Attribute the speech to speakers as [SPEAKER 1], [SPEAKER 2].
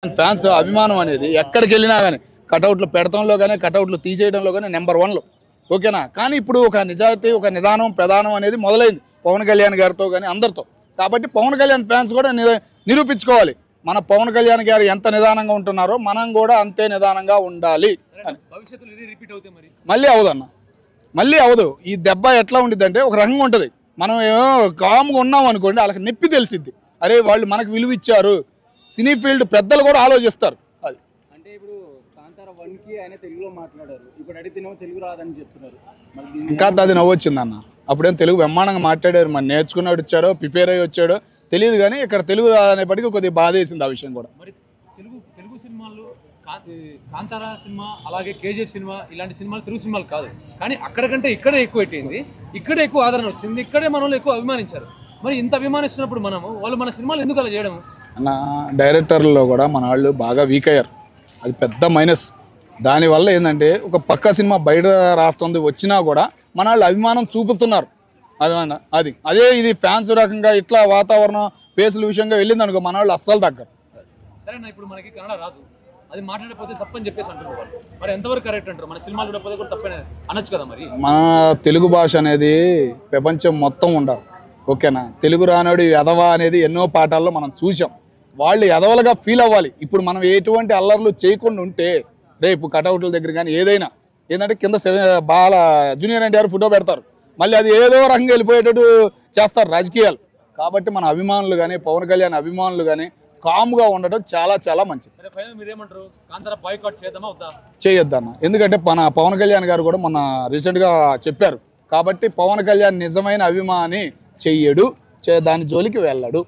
[SPEAKER 1] Fans అభిమానం అనేది ఎక్కడికి వెళ్ళినా కానీ కటౌట్లు పెడతంలో కానీ కటౌట్లు తీసేయడంలో కానీ నెంబర్ 1లో ఓకేనా. కానీ ఇప్పుడు ఒక నిజాయితీ ఒక నిదానం ప్రధానం అనేది మొదలైంది పవన్ కళ్యాణ్ గారితో కానీ అందరితో. కాబట్టి పవన్ కళ్యాణ్ ఫ్యాన్స్ కూడా నిరూపించుకోవాలి మన పవన్ కళ్యాణ్ గారు ఎంత నిదానంగా ఉంటున్నారో మనం కూడా అంతే నిదానంగా ఉండాలి. మళ్ళీ అవదన్న మళ్ళీ అవదు. ఈ దెబ్బ ఎట్లా ఉండిద్దంటే ఒక రకంగా ఉంటుంది. మనం కామ్గా ఉన్నాం అనుకోండి వాళ్ళకి నొప్పి తెలిసిద్ది. అరే వాళ్ళు మనకు విలువ ఇచ్చారు. సినీ ఫీల్డ్ పెద్దలు కూడా ఆలోచిస్తారు. అది
[SPEAKER 2] అంటే ఇప్పుడు కాంతార 1కి ఆయన తెలుగులో మాట్లాడారు, ఇప్పుడు అడిగితేనేమో తెలుగు రాదని చెప్తున్నారు.
[SPEAKER 1] ఇంకా అది నవ్వొచ్చింది అన్న. అప్పుడేం తెలుగు బ్రహ్మాండంగా మాట్లాడారు. మరి నేర్చుకున్నాడు వచ్చాడో ప్రిపేర్ అయ్యి వచ్చాడో తెలియదు, కానీ ఇక్కడ తెలుగు అనేప్పటికీ కొద్దిగా బాధ వేసింది ఆ విషయం కూడా.
[SPEAKER 3] మరి తెలుగు సినిమాలు కాంతార సినిమా అలాగే కేజీఎఫ్ సినిమా ఇలాంటి సినిమాలు తెలుగు సినిమాలు కాదు, కానీ అక్కడికంటే ఇక్కడే ఎక్కువ పెట్టింది, ఇక్కడే ఎక్కువ ఆదరణ వచ్చింది, ఇక్కడే మనల్ని ఎక్కువ అభిమానించారు. మరి ఇంత అభిమానిస్తున్నప్పుడు వాళ్ళు మన సినిమాలు ఎందుకు అలా చేయడం?
[SPEAKER 1] అన్న డైరెక్టర్లలో కూడా మన వాళ్ళు బాగా వీక్ అయ్యారు. అది పెద్ద మైనస్. దానివల్ల ఏంటంటే ఒక పక్క సినిమా బయట రాస్తుంది వచ్చినా కూడా మన వాళ్ళు అభిమానం చూపుతున్నారు. అదే ఇది ఫ్యాన్స్ రకంగా ఇట్లా వాతావరణం పేసుల విషయంగా వెళ్ళింది అనుకో మన వాళ్ళు అస్సలు తగ్గరు.
[SPEAKER 3] సరేనా, ఇప్పుడు మనకి కన్నడ రాదు, అది మాట్లాడకపోతే తప్పని చెప్పేసి అంటారు వాళ్ళు. మరి ఎంతవరకు కరెక్ట్ అంటారు? మన సినిమాలు చూడకపోతే కూడా తప్పని అనొచ్చు కదా. మరి
[SPEAKER 1] మన తెలుగు భాష అనేది ప్రపంచం మొత్తం ఉండాలి ఓకేనా. తెలుగు రానోడు ఎదవా అనేది ఎన్నో పాఠాల్లో మనం చూసాం. వాళ్ళు ఎదవలుగా ఫీల్ అవ్వాలి. ఇప్పుడు మనం ఎటువంటి అల్లర్లు చేయకుండా ఉంటే రేపు కటౌట్ల దగ్గర కానీ ఏదైనా ఏంటంటే కింద బాల జూనియర్ ఎన్టీఆర్ ఫోటో పెడతారు, మళ్ళీ అది ఏదో రకంగా వెళ్ళిపోయేటట్టు చేస్తారు రాజకీయాలు. కాబట్టి మన అభిమానులు కానీ పవన్ కళ్యాణ్ అభిమానులు కానీ కామ్గా ఉండడం చాలా చాలా మంచిది. చేయొద్దన్న. ఎందుకంటే మన పవన్ కళ్యాణ్ గారు కూడా మొన్న రీసెంట్గా చెప్పారు. కాబట్టి పవన్ కళ్యాణ్ నిజమైన అభిమాని చెయ్యడు, దాని జోలికి వెళ్ళడు.